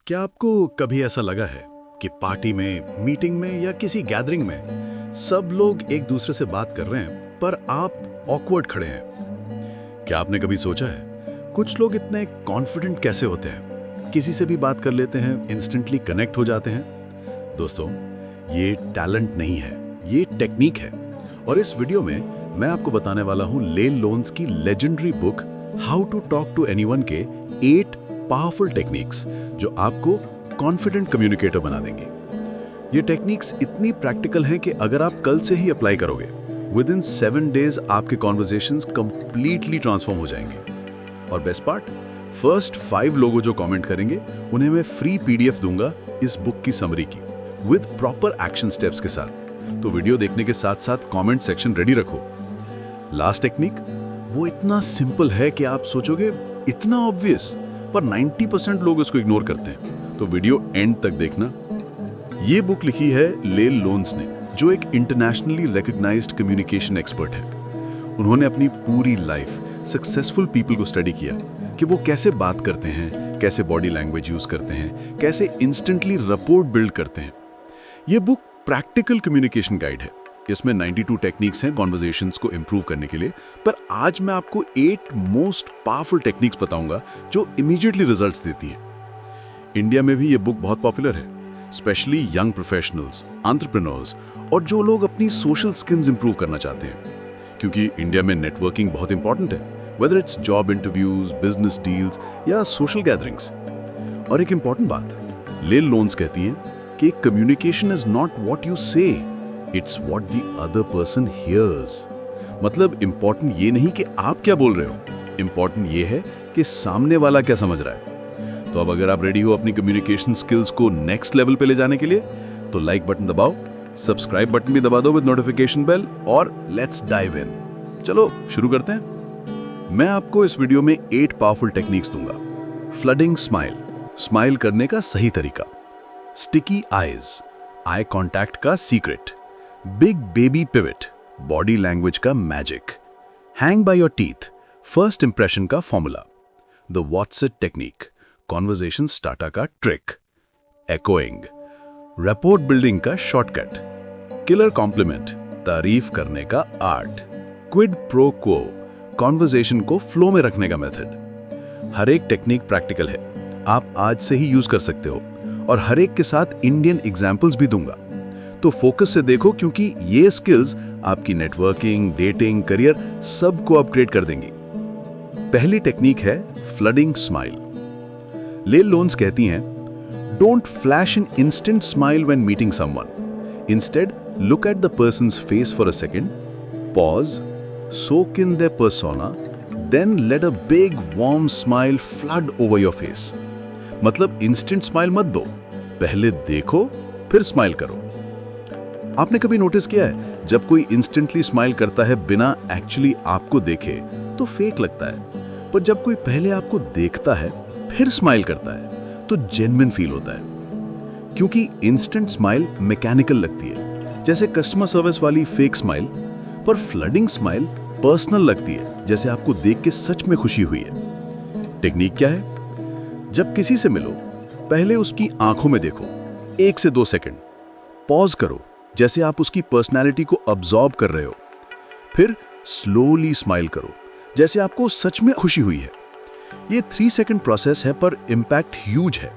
क्या आपको कभी ऐसा लगा है कि पार्टी में, मीटिंग में या किसी गैदरिंग में सब लोग एक दूसरे से बात कर रहे हैं पर आप ऑकवर्ड खड़े हैं? क्या आपने कभी सोचा है कुछ लोग इतने कॉन्फिडेंट कैसे होते हैं, किसी से भी बात कर लेते हैं, इंस्टेंटली कनेक्ट हो जाते हैं? दोस्तों, ये टैलेंट नहीं है, ये टेक्निक है। और इस वीडियो में मैं आपको बताने वाला हूं लेल लोन्स की legendary book how to talk to anyone के 8 पावरफुल टेक्निक्स जो आपको कॉन्फिडेंट कम्युनिकेटर बना देंगे। ये टेक्निक्स इतनी प्रैक्टिकल हैं कि अगर आप कल से ही अप्लाई करोगे, विद इन 7 डेज आपके कॉन्वर्सेशंस कंप्लीटली ट्रांसफॉर्म हो जाएंगे। और बेस्ट पार्ट, फर्स्ट 5 लोगों जो कमेंट करेंगे उन्हें मैं फ्री पीडीएफ दूंगा इस बुक की समरी की, विद प्रॉपर एक्शन स्टेप्स के साथ। तो वीडियो देखने के साथ साथ कमेंट सेक्शन रेडी रखो। लास्ट टेक्निक वो इतना सिंपल है कि आप सोचोगे इतना ऑब्वियस, पर 90% लोग इसको इग्नोर करते हैं। तो वीडियो एंड तक देखना। ये बुक लिखी है लेल लोन्स ने, जो एक इंटरनेशनली रिकॉग्नाइज्ड कम्युनिकेशन एक्सपर्ट है। उन्होंने अपनी पूरी लाइफ सक्सेसफुल पीपल को स्टडी किया कि वो कैसे बात करते हैं, कैसे बॉडी लैंग्वेज यूज करते हैं, कैसे इंस्टेंटली रपोर्ट बिल्ड करते हैं। ये बुक प्रैक्टिकल कम्युनिकेशन गाइड है। इसमें 92 टेक्निक्स हैं कॉन्वर्सेशंस को इंप्रूव करने के लिए, पर आज मैं आपको 8 मोस्ट पावरफुल टेक्निक्स बताऊंगा जो इमीडिएटली रिजल्ट्स देती हैं। इंडिया में भी ये बुक बहुत पॉपुलर है, स्पेशली यंग प्रोफेशनल्स, एंटरप्रेन्योर्स और जो लोग अपनी सोशल स्किल्स इंप्रूव करना चाहते हैं, क्योंकि इंडिया में नेटवर्किंग बहुत इंपॉर्टेंट है, whether it's job interviews, business deals या सोशल गैदरिंग्स। और एक इंपॉर्टेंट बात, लेल लोन्स कहती हैं कि communication is not what you say, it's what the other person hears. मतलब इंपॉर्टेंट ये नहीं कि आप क्या बोल रहे हो, इंपॉर्टेंट ये है कि सामने वाला क्या समझ रहा है। तो अब अगर आप रेडी हो अपनी कम्युनिकेशन स्किल्स को नेक्स्ट लेवल पे ले जाने के लिए, तो लाइक बटन दबाओ, सब्सक्राइब बटन भी दबा दो विद नोटिफिकेशन बेल, और लेट्स डाइव इन। चलो शुरू करते हैं। मैं आपको इस वीडियो में 8 पावरफुल टेक्निक्स दूंगा। फ्लडिंग स्माइल, स्माइल करने का सही तरीका। स्टिकी आईज, आई कॉन्टैक्ट का secret. Big baby pivot, body language का magic. Hang by your teeth, first impression का formula. The what's it technique, conversation starter का ट्रिक। एकोइंग, रैपोर्ट बिल्डिंग का shortcut. Killer compliment, तारीफ करने का art. Quid pro quo, conversation को flow में रखने का मेथड। हर एक टेक्निक प्रैक्टिकल है, आप आज से ही यूज कर सकते हो, और हर एक के साथ इंडियन एग्जाम्पल्स भी दूंगा। तो फोकस से देखो, क्योंकि ये स्किल्स आपकी नेटवर्किंग, डेटिंग, करियर सबको अपग्रेड कर देंगी। पहली टेक्निक है फ्लडिंग स्माइल। लेल लोन्स कहती हैं, don't flash an instant smile when meeting someone. Instead look at the person's face for a second, pause, soak in their persona, then let a big warm smile flood over your face. मतलब instant smile मत दो, पहले देखो फिर smile करो। आपने कभी notice किया है, जब कोई इंस्टेंटली स्माइल करता है बिना एक्चुअली आपको देखे तो फेक लगता है, पर जब कोई पहले आपको देखता है फिर स्माइल करता है तो जेन्युइन फील होता है। क्योंकि इंस्टेंट स्माइल मैकेनिकल लगती है, जैसे कस्टमर सर्विस वाली फेक स्माइल, पर फ्लडिंग स्माइल पर्सनल लगती है, जैसे आपको देख के सच में खुशी हुई है। टेक्निक क्या है? जब किसी से मिलो, पहले उसकी आंखों में देखो 1 से 2 सेकंड, पॉज करो जैसे आप उसकी पर्सनालिटी को अब्सॉर्ब कर रहे हो, फिर स्लोली स्माइल करो जैसे आपको सच में खुशी हुई है। ये 3 सेकंड प्रोसेस है, पर इम्पैक्ट ह्यूज है।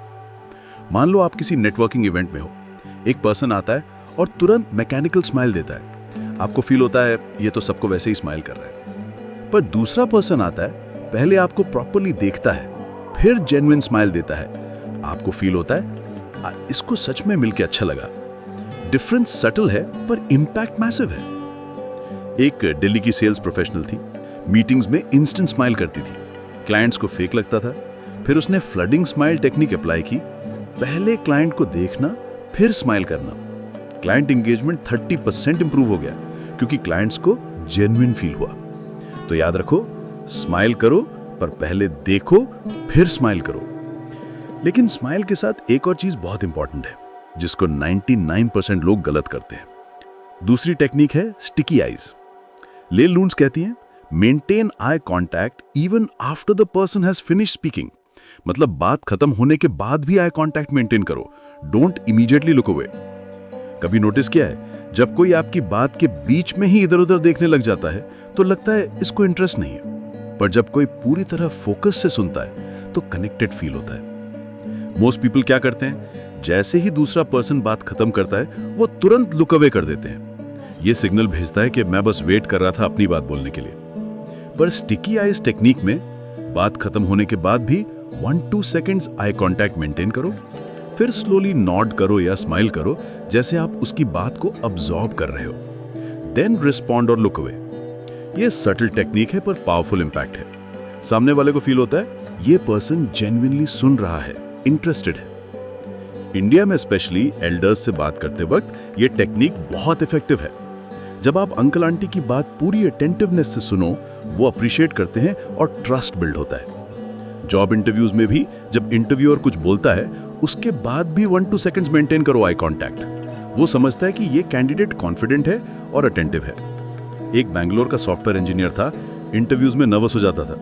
मान लो आप किसी नेटवर्किंग इवेंट में हो, एक पर्सन आता है और तुरंत मैकेनिकल स्माइल देता है, आपको फील होता है ये तो सबको वैसे ही स्माइल कर रहा है। पर दूसरा पर्सन आता है, पहले आपको प्रॉपर्ली देखता है, फिर जेन्युइन स्माइल देता है, आपको फील होता है इसको सच में मिलके अच्छा लगा। डिफरेंस सटल है, पर इंपैक्ट मैसिव है। एक दिल्ली की सेल्स प्रोफेशनल थी, मीटिंग्स में इंस्टेंट स्माइल करती थी, क्लाइंट्स को फेक लगता था। फिर उसने फ्लडिंग स्माइल टेक्निक अप्लाई की, पहले क्लाइंट को देखना फिर स्माइल करना। क्लाइंट एंगेजमेंट 30% इंप्रूव हो गया, क्योंकि क्लाइंट्स को जेन्युइन फील हुआ। तो याद रखो, स्माइल करो पर पहले देखो फिर स्माइल करो। लेकिन स्माइल के साथ एक और चीज बहुत इंपॉर्टेंट है, जिसको 99% लोग गलत करते हैं। दूसरी टेक्निक है स्टिकी आईज। लेल लोन्स कहती हैं, maintain eye contact even after the person has finish speaking. मतलब बात खत्म होने के बाद भी आई कांटेक्ट मेंटेन करो, डोंट इमीडिएटली लुक अवे। कभी नोटिस किया है, जब कोई आपकी बात के बीच में ही इधर उधर देखने लग जाता है तो लगता है इसको इंटरेस्ट नहीं है, पर जब कोई पूरी तरह फोकस से सुनता है तो कनेक्टेड फील होता है। मोस्ट पीपल क्या करते हैं, जैसे ही दूसरा पर्सन बात खत्म करता है वो तुरंत लुक अवे कर देते हैं। ये सिग्नल भेजता है कि मैं बस वेट कर रहा था अपनी बात बोलने के लिए। पर स्टिकी आईज टेक्निक में बात खत्म होने के बाद भी 1-2 सेकंड्स आई कांटेक्ट मेंटेन करो, फिर स्लोली नॉड करो या स्माइल करो जैसे आप उसकी बात को अब्सॉर्ब कर रहे हो, देन रिस्पॉन्ड और लुक अवे। ये सटल टेक्निक है पर पावरफुल इंपैक्ट है। सामने वाले को फील होता है ये पर्सन जेन्युइनली सुन रहा है, इंटरेस्टेड है। इंडिया में स्पेशली एल्डर्स से बात करते वक्त ये टेक्निक बहुत इफेक्टिव है। जब आप अंकल आंटी की बात पूरी अटेंटिवनेस से सुनो, वो अप्रिशिएट करते हैं और ट्रस्ट बिल्ड होता है। जॉब इंटरव्यूज में भी जब इंटरव्यूअर कुछ बोलता है उसके बाद भी 1-2 सेकंड्स मेंटेन करो आई कांटेक्ट। वो समझता है कि ये कैंडिडेट कॉन्फिडेंट है और अटेंटिव है। एक बैंगलोर का सॉफ्टवेयर इंजीनियर था, इंटरव्यूज में नर्वस हो जाता था,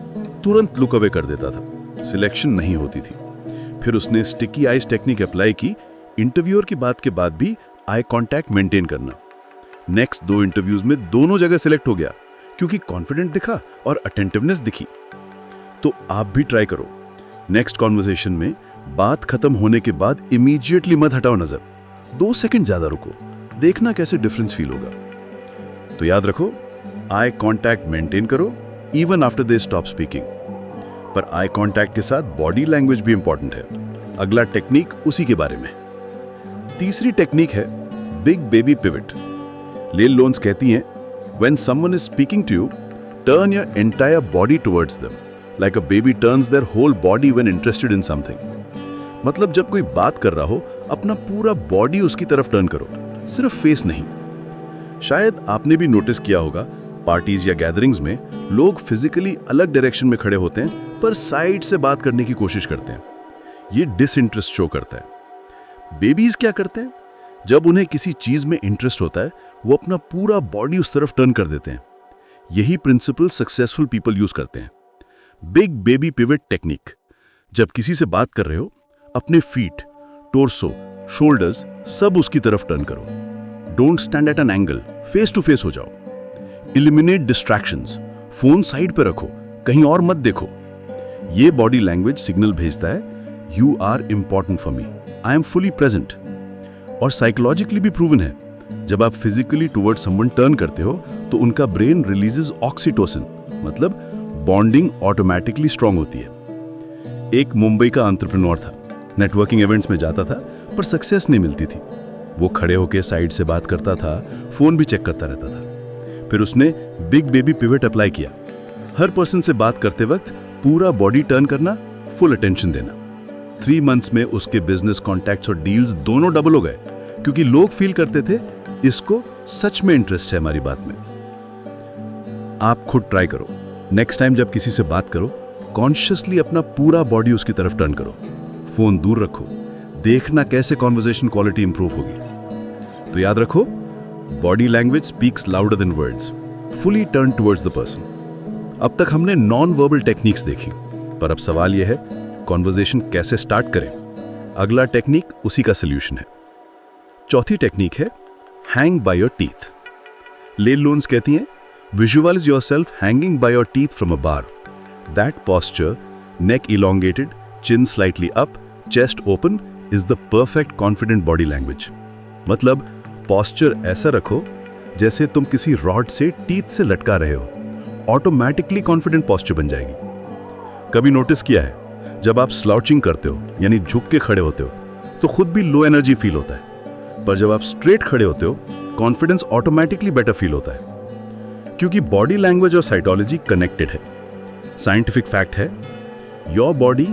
तुरंत लुक अवे कर देता था, सिलेक्शन नहीं होती थी। फिर उसने स्टिकी आईज टेक्निक अप्लाई की, इंटरव्यूअर की बात के बाद भी आई कांटेक्ट मेंटेन करना। नेक्स्ट 2 इंटरव्यूज में दोनों जगह सिलेक्ट हो गया क्योंकि कॉन्फिडेंट दिखा और अटेंटिवनेस दिखी। तो आप भी ट्राई करो। नेक्स्ट कॉन्वर्सेशन में बात खत्म होने के बाद इमीडिएटली मत हटाओ नजर, 2 सेकंड ज्यादा रुको, देखना कैसे डिफरेंस फील होगा। तो याद रखो, आई कांटेक्ट मेंटेन करो even after they stop speaking. पर आई कांटेक्ट के साथ बॉडी लैंग्वेज भी इंपॉर्टेंट है। अगला टेक्निक उसी के बारे में। तीसरी टेक्निक है big baby pivot. Leil Lowndes कहती हैं, when someone is speaking to you, turn your entire body towards them like a baby turns their whole body when interested in something. मतलब जब कोई बात कर रहा हो, अपना पूरा बॉडी उसकी तरफ टर्न करो, सिर्फ फेस नहीं। शायद आपने भी नोटिस किया होगा, पार्टीज या गैदरिंग्स में लोग फिजिकली अलग डायरेक्शन में खड़े होते हैं पर साइड से बात करने की कोशिश करते हैं। ये डिसइंटरेस्ट शो करता है। बेबीज क्या करते हैं, जब उन्हें किसी चीज में इंटरेस्ट होता है वो अपना पूरा बॉडी उस तरफ टर्न कर देते हैं। यही प्रिंसिपल सक्सेसफुल पीपल यूज करते हैं। Big baby pivot technique. जब किसी से बात कर रहे हो, अपने फीट, टोर्सो, शोल्डर्स सब उसकी तरफ टर्न करो। Don't stand at an angle, face to face हो जाओ। इलिमिनेट डिस्ट्रैक्शंस, फोन साइड पे रखो, कहीं और मत देखो। ये बॉडी लैंग्वेज सिग्नल भेजता है, you are important for me, I am fully present. और साइकोलॉजिकली भी प्रूवन है, जब आप फिजिकली टुवर्ड समवन टर्न करते हो तो उनका ब्रेन रिलीजेस ऑक्सीटोसिन, मतलब बॉन्डिंग ऑटोमेटिकली स्ट्रांग होती है। एक मुंबई का एंटरप्रेन्योर था, नेटवर्किंग इवेंट्स में जाता था पर सक्सेस नहीं मिलती थी। वो खड़े होकर साइड से बात करता था, फोन भी चेक करता रहता था। फिर उसने बिग बेबी पिवट अप्लाई किया। हर पर्सन से बात करते वक्त पूरा बॉडी टर्न करना, फुल अटेंशन देना। 3 मंथ्स में उसके बिजनेस कॉन्टैक्ट्स और डील्स दोनों डबल हो गए, क्योंकि लोग फील करते थे इसको सच में इंटरेस्ट है हमारी बात में। आप खुद ट्राई करो। नेक्स्ट टाइम जब किसी से बात करो, कॉन्शियसली अपना पूरा बॉडी उसकी तरफ टर्न करो। फोन दूर रखो, देखना कैसे कॉन्वर्सेशन क्वालिटी इंप्रूव होगी। तो याद रखो, body language speaks louder than words. Fully turn towards the person. अब तक हमने नॉन वर्बल टेक्निक्स देखी, पर अब सवाल यह है, कॉन्वर्सेशन कैसे स्टार्ट करें? अगला टेक्निक उसी का सोल्यूशन है। चौथी टेक्निक है हैंग बाय योर टीथ। लेल लोन्स कहती हैं, visualize yourself hanging by your teeth from a bar. That posture, neck elongated, chin slightly up, chest open, is the perfect confident body language. मतलब posture ऐसा रखो जैसे तुम किसी रॉड से टीथ से लटका रहे हो, ऑटोमेटिकली कॉन्फिडेंट posture बन जाएगी। कभी नोटिस किया है, जब आप स्लाउचिंग करते हो यानी झुक के खड़े होते हो तो खुद भी लो एनर्जी फील होता है, पर जब आप स्ट्रेट खड़े होते हो कॉन्फिडेंस ऑटोमेटिकली बेटर फील होता है। क्योंकि बॉडी लैंग्वेज और साइकोलॉजी कनेक्टेड है। साइंटिफिक फैक्ट है, your body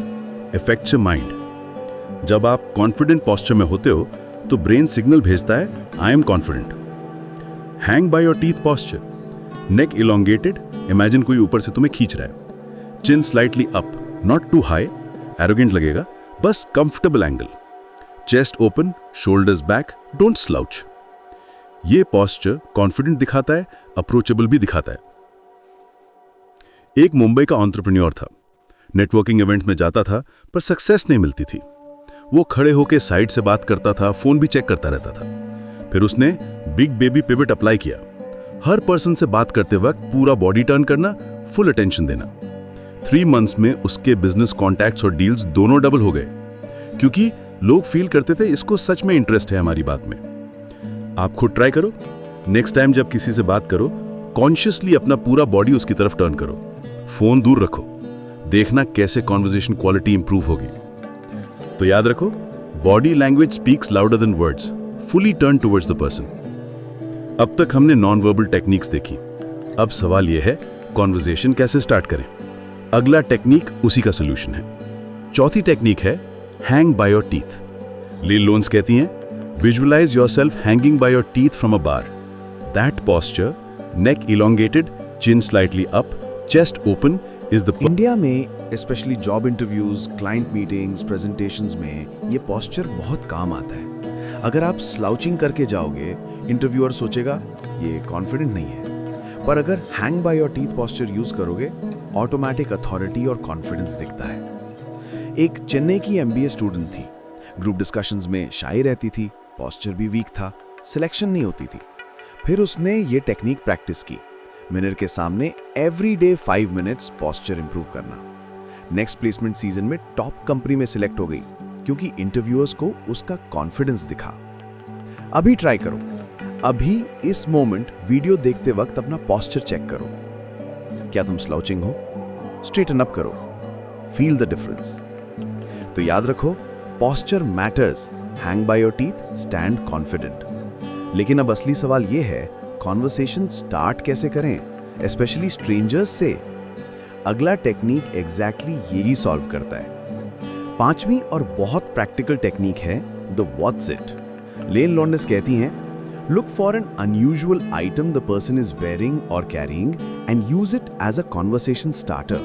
affects your mind. जब आप कॉन्फिडेंट पोस्चर में होते हो तो ब्रेन सिग्नल भेजता है, I am confident. Hang by your teeth posture, neck elongated, imagine कोई ऊपर से तुम्हें खींच रहा है। Chin slightly up, not too high, arrogant लगेगा, बस comfortable angle. Chest open, shoulders back, don't slouch. ये पोस्चर कॉन्फिडेंट दिखाता है, अप्रोचेबल भी दिखाता है। एक मुंबई का एंटरप्रेन्योर था, नेटवर्किंग इवेंट्स में जाता था पर सक्सेस नहीं मिलती थी। वो खड़े होकर साइड से बात करता था, फोन भी चेक करता रहता था। फिर उसने बिग बेबी पिवट अप्लाई किया। हर पर्सन से बात करते वक्त पूरा बॉडी टर्न करना, फुल अटेंशन देना। 3 मंथ्स में उसके बिजनेस कॉन्टैक्ट्स और डील्स दोनों डबल हो गए, क्योंकि लोग फील करते थे इसको सच में इंटरेस्ट है हमारी बात में। आप खुद ट्राई करो। नेक्स्ट टाइम जब किसी से बात करो, कॉन्शियसली अपना पूरा बॉडी उसकी तरफ टर्न करो। फोन दूर रखो, देखना कैसे कॉन्वर्सेशन क्वालिटी इंप्रूव होगी। तो याद रखो, body language speaks louder than words. Fully turn towards the person. अब तक हमने नॉन वर्बल टेक्निक्स देखी। अब सवाल यह है, कॉन्वर्सेशन कैसे स्टार्ट करें? अगला टेक्निक उसी का सोल्यूशन है। चौथी टेक्निक है hang by your teeth. Leil Lowndes कहती हैं, visualize yourself hanging by your teeth from a bar. That posture, neck elongated, chin slightly up, chest open, is the India में specially job interviews, client meetings, presentations में ये posture बहुत काम आता है। अगर आप स्लाउचिंग करके जाओगे, इंटरव्यूअर सोचेगा ये कॉन्फिडेंट नहीं है। पर अगर hang by your teeth posture use करोगे, ऑटोमेटिक अथॉरिटी और कॉन्फिडेंस दिखता है। एक चेन्नई की एमबीए स्टूडेंट थी। ग्रुप डिस्कशंस में शाई रहती थी, पोस्चर भी वीक था, सिलेक्शन नहीं होती थी। फिर उसने ये टेक्निक प्रैक्टिस की। मिरर के सामने every day 5 minutes posture improve करना। नेक्स्ट प्लेसमेंट सीजन में टॉप कंपनी में सिलेक्ट हो गई, क्योंकि इंटरव्यूअर्स को उसका कॉन्फिडेंस दिखा। अभी ट्राई करो। अभी इस मोमेंट वीडियो देखते वक्त अपना पोस्चर चेक करो। क्या तुम स्लाउचिंग हो? स्ट्रेटन अप करो। Feel the difference. तो याद रखो, posture matters. Hang by your teeth, stand confident. लेकिन अब असली सवाल यह है, कॉन्वर्सेशन स्टार्ट कैसे करें, स्पेशली स्ट्रेंजर्स से? अगला टेक्निक एग्जैक्टली यही सॉल्व करता है। 5वीं और बहुत प्रैक्टिकल टेक्निक है the what's it. Leil Lowndes कहती हैं, look for an unusual item the person is wearing और carrying and use it as a conversation starter.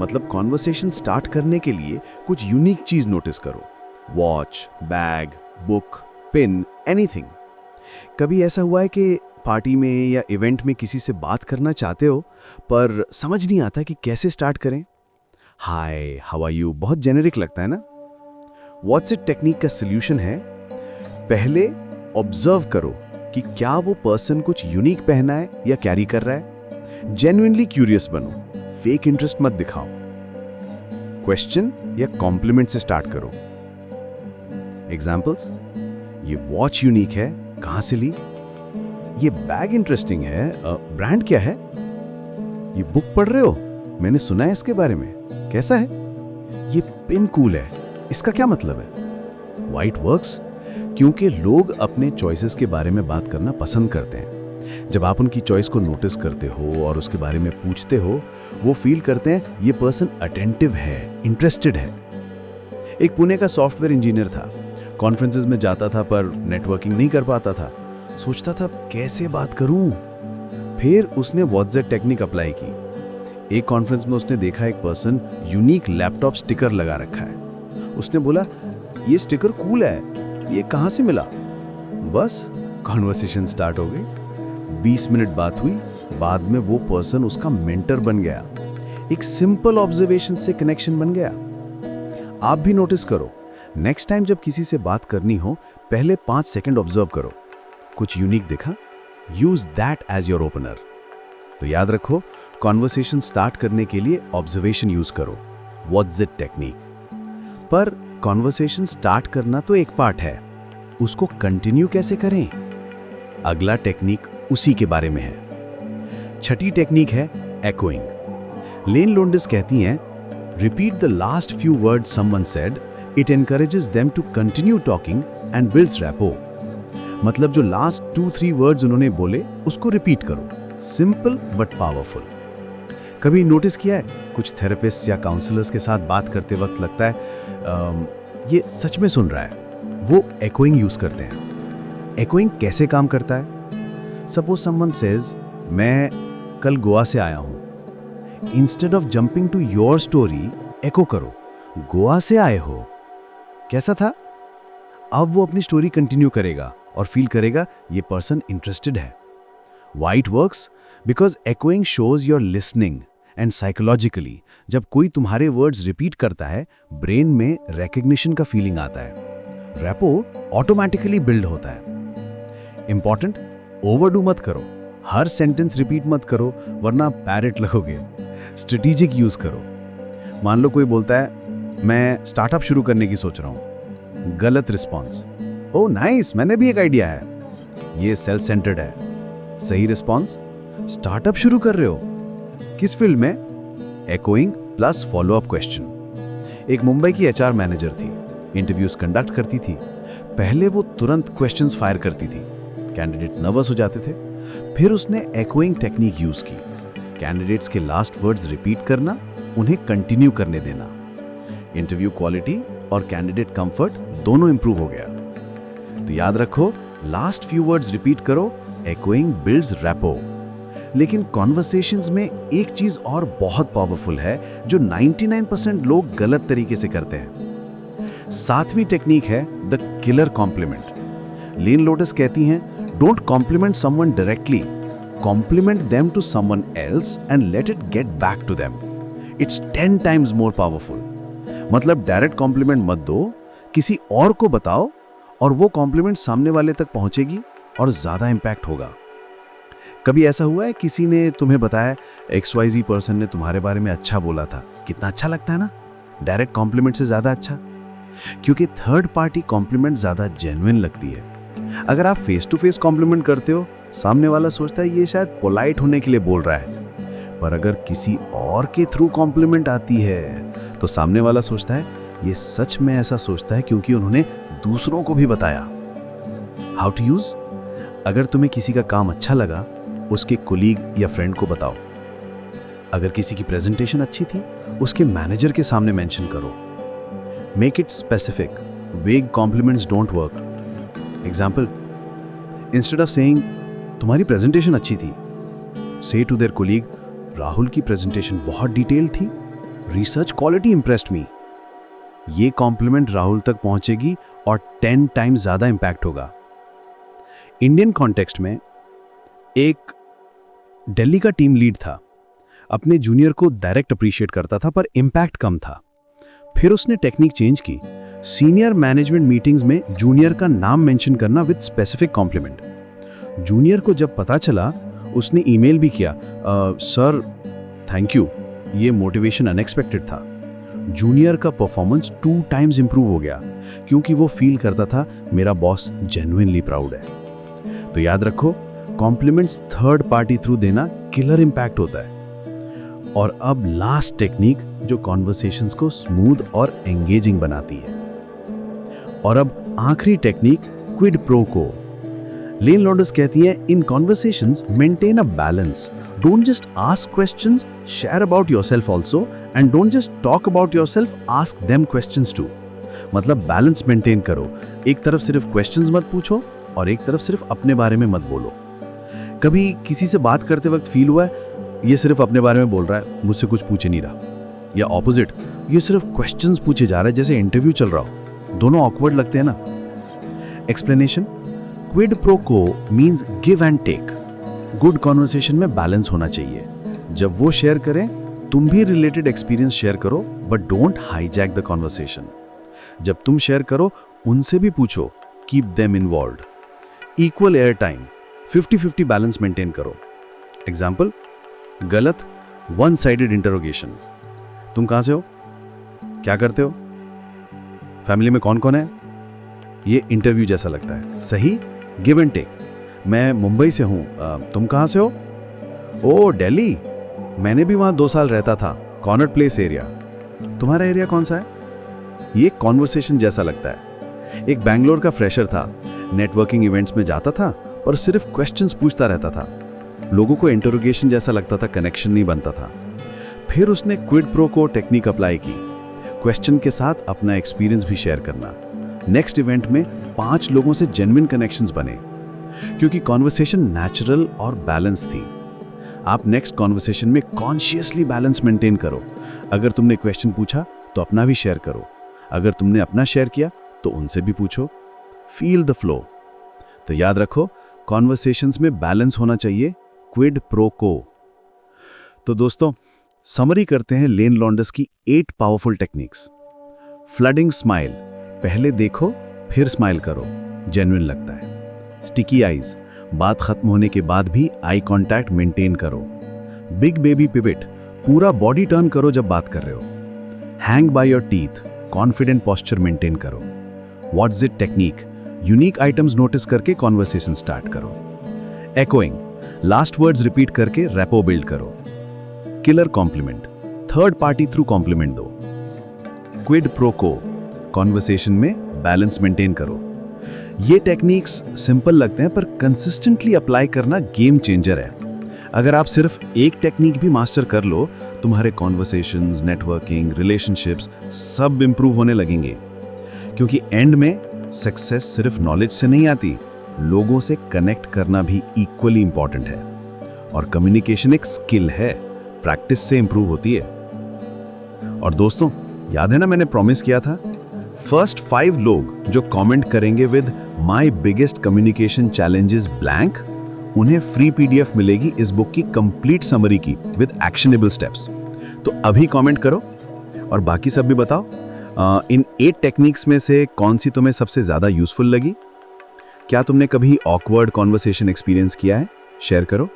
मतलब कॉन्वर्सेशन स्टार्ट करने के लिए कुछ यूनिक चीज नोटिस करो। Watch, bag, book, pin, anything. कभी ऐसा हुआ है कि पार्टी में या इवेंट में किसी से बात करना चाहते हो, पर समझ नहीं आता कि कैसे स्टार्ट करें? हाय, हाउ आर यू बहुत जेनेरिक लगता है ना? व्हाट्स इट टेक्निक का सॉल्यूशन है, पहले ऑब्जर्व करो कि क्या वो पर्सन कुछ यूनिक पहना है या कैरी कर रहा है। जेन्युइनली क्यूरियस बनो, फेक इंटरेस्ट मत दिखाओ। क्वेश्चन या कॉम्प्लीमेंट से स्टार्ट करो। एग्जाम्पल्स, ये वॉच यूनिक है, कहां से ली? ये बैग इंटरेस्टिंग है, ब्रांड क्या है? ये बुक पढ़ रहे हो? मैंने सुना है इसके बारे में, कैसा है? ये पिन कूल है, इसका क्या मतलब है? वाइट वर्क्स, क्योंकि लोग अपने चॉइसेस के बारे में बात करना पसंद करते हैं। जब आप उनकी चॉइस को नोटिस करते हो और उसके बारे में पूछते हो, वो फील करते हैं ये पर्सन अटेंटिव है, इंटरेस्टेड है। एक पुणे का सॉफ्टवेयर इंजीनियर था। कॉन्फ्रेंसेस में जाता था पर नेटवर्किंग नहीं कर पाता था। सोचता था कैसे बात करूं। फिर उसने व्हाट्सएप टेक्निक अप्लाई की। एक कॉन्फ्रेंस में उसने देखा एक पर्सन यूनिक लैपटॉप स्टिकर लगा रखा है। उसने बोला, ये स्टिकर कूल है, ये कहां से मिला? बस कॉन्वर्सेशन स्टार्ट हो गई। 20 मिनट बात हुई। बाद में वो पर्सन उसका मेंटर बन गया। एक सिंपल ऑब्जर्वेशन से कनेक्शन बन गया। आप भी नोटिस करो, नेक्स्ट टाइम जब किसी से बात करनी हो, पहले 5 सेकंड ऑब्जर्व करो। कुछ यूनिक दिखा, use that as your opener. तो याद रखो, कॉन्वर्सेशन स्टार्ट करने के लिए ऑब्जर्वेशन यूज करो, व्हाट्स इट टेक्निक। पर कॉन्वर्सेशन स्टार्ट करना तो एक पार्ट है, उसको कंटिन्यू कैसे करें? अगला टेक्निक उसी के बारे में है। छठी टेक्निक है एकोइंग। लेन लोन्डिस कहती हैं, repeat the last few words someone said, it encourages them to continue talking and builds rapport. मतलब जो लास्ट 2-3 वर्ड्स उन्होंने बोले उसको रिपीट करो। Simple but powerful. कभी नोटिस किया है, कुछ थेरेपिस्ट या काउंसलर्स के साथ बात करते वक्त लगता है ये सच में सुन रहा है, वो एकोइंग यूज करते हैं। एकोइंग कैसे काम करता है? सपोज समवन सेज, मैं कल गोवा से आया हूं। Instead of jumping to your story, echo करो, गोवा से आए हो, कैसा था? अब वो अपनी स्टोरी कंटिन्यू करेगा और फील करेगा ये पर्सन इंटरेस्टेड है। Why it works? Because echoing shows you're listening and psychologically जब कोई तुम्हारे वर्ड्स रिपीट करता है, ब्रेन में रिकग्निशन का फीलिंग आता है, रैपो ऑटोमेटिकली बिल्ड होता है। इंपॉर्टेंट, ओवरडू मत करो, हर सेंटेंस रिपीट मत करो वरना पैरेट लगोगे। स्ट्रेटेजिक यूज करो। मान लो कोई बोलता है मैं स्टार्टअप शुरू करने की सोच रहा हूं, गलत रिस्पॉन्स, ओह नाइस, मैंने भी एक आइडिया है, ये सेल्फ सेंटर्ड है। सही रिस्पॉन्स, स्टार्टअप शुरू कर रहे हो, किस फील्ड में? Echoing plus follow up question. एक मुंबई की एचआर मैनेजर थी, इंटरव्यूज कंडक्ट करती थी। पहले वो तुरंत क्वेश्चंस फायर करती थी, कैंडिडेट्स नर्वस हो जाते थे। फिर उसने एकोइंग टेक्निक यूज की, कैंडिडेट्स के लास्ट वर्ड्स रिपीट करना, उन्हें कंटिन्यू करने देना। इंटरव्यू क्वालिटी और कैंडिडेट कंफर्ट दोनों इंप्रूव हो गया। तो याद रखो, लास्ट फ्यू वर्ड्स रिपीट करो, एकोइंग बिल्ड्स रैपो। लेकिन कॉन्वर्सेशंस में एक चीज और बहुत पावरफुल है जो 99% लोग गलत तरीके से करते हैं। 7वीं टेक्निक है the killer compliment. Leil Lowndes कहती हैं, don't compliment someone directly, compliment them to someone else and let it get back to them. It's 10 times more powerful. मतलब डायरेक्ट कॉम्प्लीमेंट मत दो, किसी और को बताओ और वो कॉम्प्लीमेंट सामने वाले तक पहुंचेगी और ज्यादा इंपैक्ट होगा। कभी ऐसा हुआ है किसी ने तुम्हें बताया XYZ पर्सन ने तुम्हारे बारे में अच्छा बोला था, कितना अच्छा लगता है ना, डायरेक्ट कॉम्प्लीमेंट से ज्यादा अच्छा, क्योंकि थर्ड पार्टी कॉम्प्लीमेंट ज्यादा जेन्युइन लगती है। अगर आप फेस टू फेस कॉम्प्लीमेंट करते हो, सामने वाला सोचता है ये शायद पोलाइट होने के लिए बोल रहा है, पर अगर किसी और के थ्रू कॉम्प्लीमेंट आती है तो सामने वाला सोचता है ये सच में ऐसा सोचता है क्योंकि उन्होंने दूसरों को भी बताया। How to use? अगर तुम्हें किसी का काम अच्छा लगा, उसके कोलीग या फ्रेंड को बताओ। अगर किसी की प्रेजेंटेशन अच्छी थी, उसके मैनेजर के सामने मेंशन करो। Make it specific, vague compliments don't work. Example, instead of saying तुम्हारी प्रेजेंटेशन अच्छी थी, से टू देयर कोलीग, राहुल की प्रेजेंटेशन बहुत डिटेल थी, रिसर्च क्वालिटी इंप्रेस्ड मी। ये कॉम्प्लीमेंट राहुल तक पहुंचेगी और 10 टाइम्स ज्यादा इंपैक्ट होगा। इंडियन कॉन्टेक्स्ट में एक दिल्ली का टीम लीड था, अपने जूनियर को डायरेक्ट अप्रिशिएट करता था पर इंपैक्ट कम था। फिर उसने टेक्निक चेंज की, सीनियर मैनेजमेंट मीटिंग्स में जूनियर का नाम मेंशन करना विद स्पेसिफिक कॉम्प्लीमेंट। जूनियर को जब पता चला, उसने ईमेल भी किया, सर थैंक यू, ये मोटिवेशन अनएक्सपेक्टेड था। जूनियर का परफॉर्मेंस 2 टाइम्स इंप्रूव हो गया क्योंकि वो फील करता था मेरा बॉस जेन्युइनली प्राउड है। तो याद रखो, कॉम्प्लीमेंट्स थर्ड पार्टी थ्रू देना किलर इंपैक्ट होता है। और अब लास्ट टेक्निक जो कॉन्वर्सेशंस को स्मूथ और एंगेजिंग बनाती है। और अब आखिरी टेक्निक, क्विड प्रो को। लेन लॉन्डर्स कहती है, in conversations maintain a balance, don't just ask questions, share about yourself also, and don't just talk about yourself, ask them questions too. मतलब बैलेंस मेंटेन करो, एक तरफ सिर्फ क्वेश्चंस मत पूछो और एक तरफ सिर्फ अपने बारे में मत बोलो। कभी किसी से बात करते वक्त फील हुआ है ये सिर्फ अपने बारे में बोल रहा है, मुझसे कुछ पूछे नहीं रहा, या ऑपोजिट, ये सिर्फ क्वेश्चंस पूछे जा रहा है जैसे इंटरव्यू चल रहा हो। दोनों ऑकवर्ड लगते हैं ना। Explanation, quid pro quo means give and take. Good conversation में बैलेंस होना चाहिए। जब वो शेयर करें, तुम भी रिलेटेड एक्सपीरियंस शेयर करो, but don't hijack the conversation. जब तुम शेयर करो, उनसे भी पूछो, keep them involved. Equal air time, 50-50 balance maintain करो। एग्जाम्पल, गलत वन साइडेड इंटरोगेशन, तुम कहां से हो, क्या करते हो, फैमिली में कौन कौन है, ये इंटरव्यू जैसा लगता है। सही, गिव एंड टेक, मैं मुंबई से हूं, तुम कहां से हो, ओ दिल्ली, मैंने भी वहां 2 साल रहता था, कॉनॉट प्लेस एरिया, तुम्हारा एरिया कौन सा है, ये कॉन्वर्सेशन जैसा लगता है। एक बैंगलोर का फ्रेशर था, नेटवर्किंग इवेंट्स में जाता था पर सिर्फ क्वेश्चंस पूछता रहता था, लोगों को इंटरोगेशन जैसा लगता था, कनेक्शन नहीं बनता था। फिर उसने क्विड प्रो को टेक्निक अप्लाई की, क्वेश्चन के साथ अपना एक्सपीरियंस भी शेयर करना। नेक्स्ट इवेंट में 5 लोगों से जेन्युइन कनेक्शंस बने क्योंकि कॉन्वर्सेशन नेचुरल और बैलेंस थी। आप नेक्स्ट कॉन्वर्सेशन में कॉन्शियसली बैलेंस मेंटेन करो। अगर तुमने क्वेश्चन पूछा तो अपना भी शेयर करो, अगर तुमने अपना शेयर किया तो उनसे भी पूछो। Feel the flow. तो याद रखो, कॉन्वर्सेशंस में बैलेंस होना चाहिए, क्विड प्रो को। तो दोस्तों, समरी करते हैं लेन लॉन्डर्स की 8 पावरफुल टेक्निक्स। फ्लडिंग स्माइल, पहले देखो फिर स्माइल करो, जेन्युइन लगता है। स्टिकी आईज, बात खत्म होने के बाद भी आई कांटेक्ट मेंटेन करो। बिग बेबी पिवट, पूरा बॉडी टर्न करो जब बात कर रहे हो। Hang by your teeth, confident posture maintain करो। What's it technique, unique items notice करके कॉन्वर्सेशन स्टार्ट करो। एकोइंग, लास्ट वर्ड्स रिपीट करके रैपो बिल्ड करो। Killer compliment, third party through compliment दो। क्विड प्रो को, कॉन्वर्सेशन में balance maintain करो। ये techniques simple लगते हैं पर कंसिस्टेंटली अप्लाई करना गेम चेंजर है। अगर आप सिर्फ एक टेक्निक भी मास्टर कर लो, तुम्हारे कॉन्वर्सेशंस, नेटवर्किंग, रिलेशनशिप्स सब इंप्रूव होने लगेंगे। क्योंकि एंड में सक्सेस सिर्फ नॉलेज से नहीं आती, लोगों से कनेक्ट करना भी इक्वली इंपॉर्टेंट है। और कम्युनिकेशन एक स्किल है, प्रैक्टिस से इंप्रूव होती है। और दोस्तों, याद है ना मैंने प्रॉमिस किया था, फर्स्ट 5 लोग जो कमेंट करेंगे with my biggest communication challenges blank, उन्हें फ्री पीडीएफ मिलेगी इस बुक की कंप्लीट समरी की विद एक्शनेबल स्टेप्स। तो अभी कमेंट करो और बाकी सब भी बताओ, इन 8 टेक्निक्स में से कौन सी तुम्हें सबसे ज्यादा यूजफुल लगी? क्या तुमने कभी ऑकवर्ड कॉन्वर्सेशन एक्सपीरियंस किया है? शेयर करो।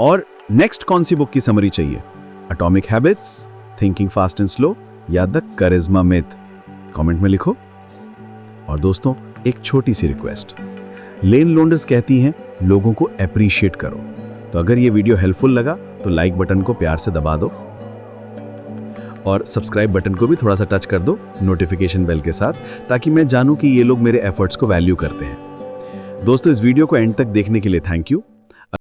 और नेक्स्ट कौन सी बुक की समरी चाहिए? Atomic habits, thinking fast and slow या द करिश्मा मिथ? कमेंट में लिखो। और दोस्तों, एक छोटी सी रिक्वेस्ट, लेन लॉन्डर्स कहती हैं लोगों को अप्रिशिएट करो। तो अगर ये वीडियो हेल्पफुल लगा तो लाइक बटन को प्यार से दबा दो और सब्सक्राइब बटन को भी थोड़ा सा टच कर दो नोटिफिकेशन बेल के साथ, ताकि मैं जानूं कि ये लोग मेरे एफर्ट्स को वैल्यू करते हैं। दोस्तों, इस वीडियो को एंड तक देखने के लिए थैंक यू।